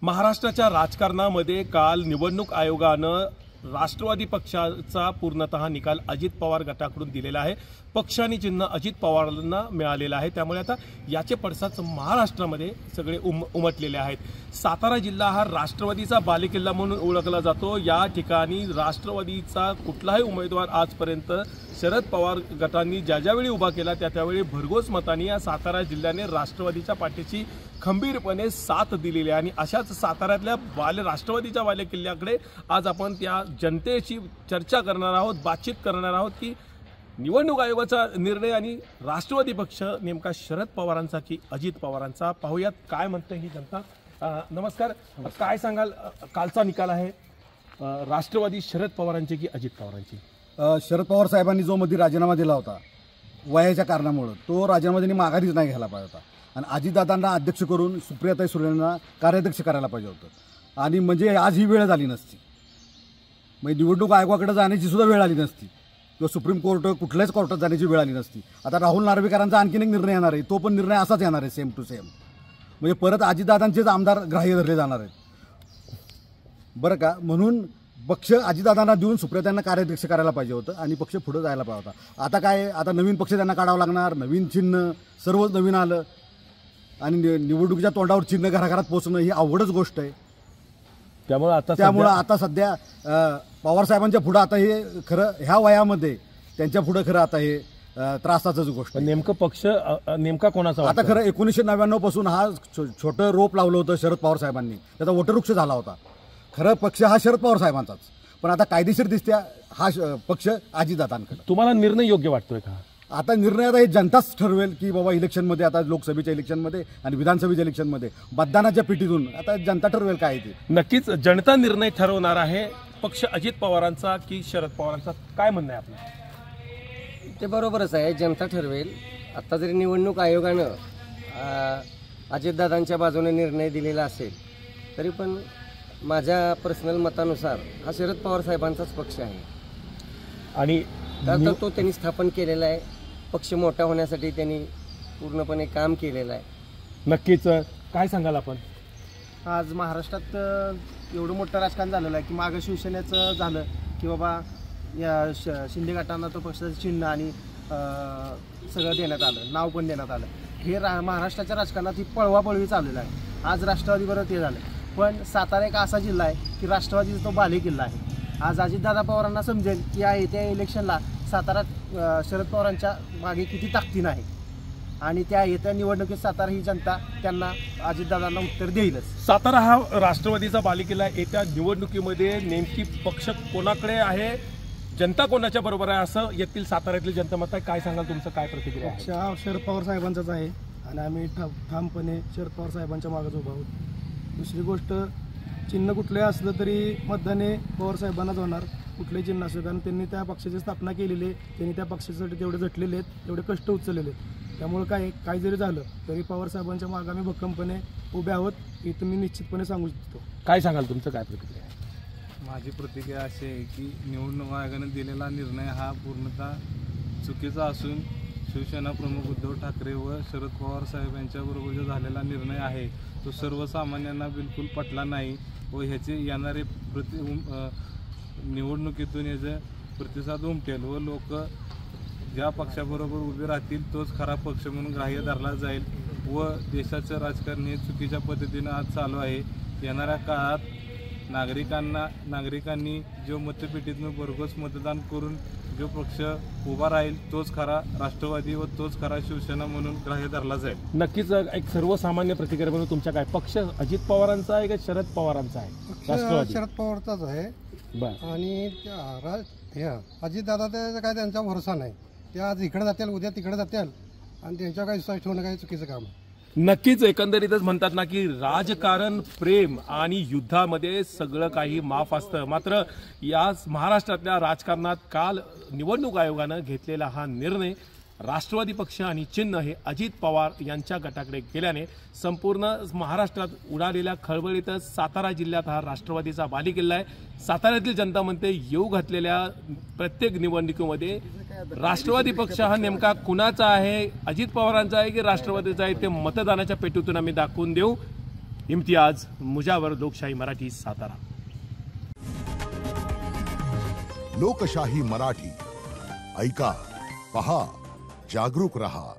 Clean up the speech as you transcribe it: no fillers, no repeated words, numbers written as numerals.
महाराष्ट्राच्या राजकारणामध्ये काल निवडणूक आयोगानं राष्ट्रवादी पक्षाचा पूर्णतः निकाल अजित पवार गटाकडून दिलेला आहे। पक्ष आणि चिन्ह अजित पवारांना मिळालेलं आहे। त्यामुळे आता याचे पडसाद महाराष्ट्रामध्ये सगळे उमटलेले आहेत। सातारा जिल्हा हा राष्ट्रवादीचा बालेकिल्ला म्हणून ओळखला जातो। या ठिकाणी राष्ट्रवादीचा कुठलाही उमेदवार आजपर्यंत शरद पवार गटांनी ज्यावेळी उभा केला त्यावेळी भरघोस मतांनी या सातारा जिल्ह्याने राष्ट्रवादीच्या पाठीशी खंबीरपणे साथ दिलेली आहे। आणि अशाच साताऱ्यातल्या राष्ट्रवादीच्या बालेकिल्ल्याकडे आज आपण त्या जनतेशी चर्चा करणार आहोत, बातचीत करणार आहोत की निवडणूक आयोगाचा निर्णय आणि राष्ट्रवादी पक्ष नेमका शरद पवारांचा की अजित पवारांचा, पाहूयात काय म्हणते ही जनता। नमस्कार, काय सांगाल, कालचा निकाल आहे राष्ट्रवादी शरद पवारांचे की अजित पवारांची? शरद पवार साहेबांनी जो मध्ये राजीनामा दिला होता वयाच्या कारणामुळे, तो राजीनामा त्यांनी माघारीच नाही घ्यायला पाहिजे होता आणि अजितदादांना अध्यक्ष करून सुप्रियाताई सुळेंना कार्याध्यक्ष करायला पाहिजे होतं। आणि म्हणजे आज ही वेळ झाली नसती, म्हणजे निवडणूक आयोगाकडे जाण्याची सुद्धा वेळ आली नसती किंवा सुप्रीम कोर्ट कुठल्याच कोर्टात जाण्याची वेळ आली नसती। आता राहुल नार्वेकरांचा आणखीन एक निर्णय येणार आहे, तो पण निर्णय असाच येणार आहे, सेम टू सेम। म्हणजे परत अजितदादांचेच आमदार ग्राह्य धरले जाणार आहेत बरं का। म्हणून पक्ष अजितदादांना देऊन सुप्रियाताईंना कार्याध्यक्ष करायला पाहिजे होतं आणि पक्ष पुढे जायला पाहिजे होता। आता काय, आता नवीन पक्ष त्यांना काढावं लागणार, नवीन चिन्ह, सर्वच नवीन आलं आणि निवडणुकीच्या तोंडावर चिन्ह घराघरात पोहोचणं ही अवघडच गोष्ट आहे। त्यामुळे आता सध्या पवार साहेबांच्या पुढे आता हे खरं ह्या वयामध्ये त्यांच्या पुढे खरं आता हे त्रासाचंच गोष्ट। नेमकं पक्ष नेमका कोणाचा? आता खरं 1999 पासून हा छोटं रोप लावलं होतं शरद पवार साहेबांनी, त्याचा वटवृक्ष झाला होता। खरं पक्ष हा शरद पवार साहेबांचाच, पण आता कायदेशीर दिसत्या हा पक्ष अजितदादांकडे। तुम्हाला निर्णय योग्य वाटतोय का? आता निर्णय आता हे जनताच ठरवेल की बाबा इलेक्शनमध्ये, आता लोकसभेच्या इलेक्शनमध्ये आणि विधानसभेच्या इलेक्शनमध्ये मतदानाच्या पेटीतून आता जनता ठरवेल काय ते। नक्कीच जनता निर्णय ठरवणार आहे। पक्ष अजित पवारांचा की शरद पवारांचा, काय म्हणणं आहे आपलं? ते बरोबरच आहे, जनता ठरवेल। आता जरी निवडणूक आयोगानं अजितदादांच्या बाजूने निर्णय दिलेला असेल तरी पण माझ्या पर्सनल मतानुसार हा शरद पवार साहेबांचाच पक्ष आहे आणि आता तो त्यांनी स्थापन केलेला आहे। पक्ष मोठा होण्यासाठी त्यांनी पूर्णपणे काम केलेलं आहे। नक्कीच, काय सांगाल आपण? आज महाराष्ट्रात एवढं मोठं राजकारण झालेलं आहे की मागं शिवसेनेचं झालं की बाबा या शिंदे गटांना तो पक्षाचं चिन्ह आणि सगळं देण्यात आलं, नाव पण देण्यात आलं। हे महाराष्ट्राच्या राजकारणात ही पळवापळवी चाललेलं आहे। आज राष्ट्रवादीबरोबर ते झालं, पण सातारा एक असा जिल्हा आहे की राष्ट्रवादीचा तो बालेकिल्ला आहे। आज अजितदादा पवारांना समजेल की या येत्या इलेक्शनला सातारा शरद पवारांच्या मागे किती ताकदीनं आहे आणि त्या येत्या निवडणुकीत सातारा ही जनता त्यांना अजितदादांना उत्तर देईलच। सातारा हा राष्ट्रवादीचा बालेकिल्ला, येत्या निवडणुकीमध्ये नेमकी पक्ष कोणाकडे आहे, जनता कोणाच्या बरोबर आहे असं येथील साताऱ्यातील जनता मत आहे? काय सांगाल, तुमचं काय प्रतिक्रिया? पक्ष हा शरद पवार साहेबांचाच आहे आणि आम्ही ठामपणे शरद पवार साहेबांच्या मागेच उभा आहोत। दुसरी गोष्ट, चिन्ह कुठलंही असलं तरी मतदाने पवार साहेबांनाच होणार, कुठलंही चिन्ह असलं, कारण त्यांनी त्या पक्षाची स्थापना केलेली आहे, त्यांनी त्या पक्षासाठी तेवढे झटलेले आहेत, तेवढे कष्ट उचललेले आहेत। त्यामुळे काय जरी झालं तरी पवार साहेबांच्या मागे आम्ही भक्कमपणे उभे आहोत हे तुम्ही निश्चितपणे सांगू शकतो। काय सांगाल, तुमचं काय प्रतिक्रिया? माझी प्रतिक्रिया अशी आहे की निवडणूक आयोगाने दिलेला निर्णय हा पूर्णतः चुकीचा असून शिवसेना प्रमुख उद्धव ठाकरे व शरद पवार साहेब यांच्याबरोबर जो झालेला निर्णय आहे तो सर्वसामान्यांना बिलकुल पटला नाही व ह्याचे येणारे निवडणुकीतून याचे प्रतिसाद उमटेल व लोक ज्या पक्षाबरोबर उभे राहतील तोच खरा पक्ष म्हणून ग्राह्य धरला जाईल व देशाचं राजकारण हे चुकीच्या पद्धतीनं आज चालू आहे। येणाऱ्या काळात नागरिकांनी जो मतपेटीतून भरघोस मतदान करून जो पक्ष उभा राहील तोच खरा राष्ट्रवादी व तोच खरा शिवसेना म्हणून ग्राह्य धरला जाईल। नक्कीच, एक सर्वसामान्य प्रतिक्रिया म्हणून तुमच्या काय, पक्ष अजित पवारांचा आहे का शरद पवारांचा आहे? राष्ट्रवादी शरद पवारचाच आहे आणि अजितदादा काय त्यांचा भरोसा नाही, ते आज इकडे जातील उद्या तिकडे जातील आणि त्यांच्या काही विश्वास ठेवणं काही चुकीचं काम आहे। नक्कीच, एकंदरीत म्हणतात ना की राजकारण, प्रेम आणि युद्धामध्ये सगळं काही माफ असतं। मात्र या महाराष्ट्रातल्या राजकारणात काल निवडणूक आयोगानं घेतलेला हा निर्णय राष्ट्रवादी पक्ष आणि चिन्ह हे अजित पवार यांच्या गटाकडे गेल्याने संपूर्ण महाराष्ट्रात उडालेल्या खळबळीतच सातारा जिल्ह्यात हा राष्ट्रवादीचा बालेकिल्ला आहे। साताऱ्यातील जनता म्हणते येऊ घातलेल्या प्रत्येक निवडणुकीमध्ये राष्ट्रवादी पक्ष हा नेमका कुणाचा आहे, अजित पवारांचा आहे की राष्ट्रवादीचा आहे, ते मतदानाच्या पेटीतून आम्ही दाखवून देऊ। इम्तियाज मुजावर, लोकशाही मराठी, सातारा. लोकशाही मराठी, ऐका, पहा, जागरूक रहा.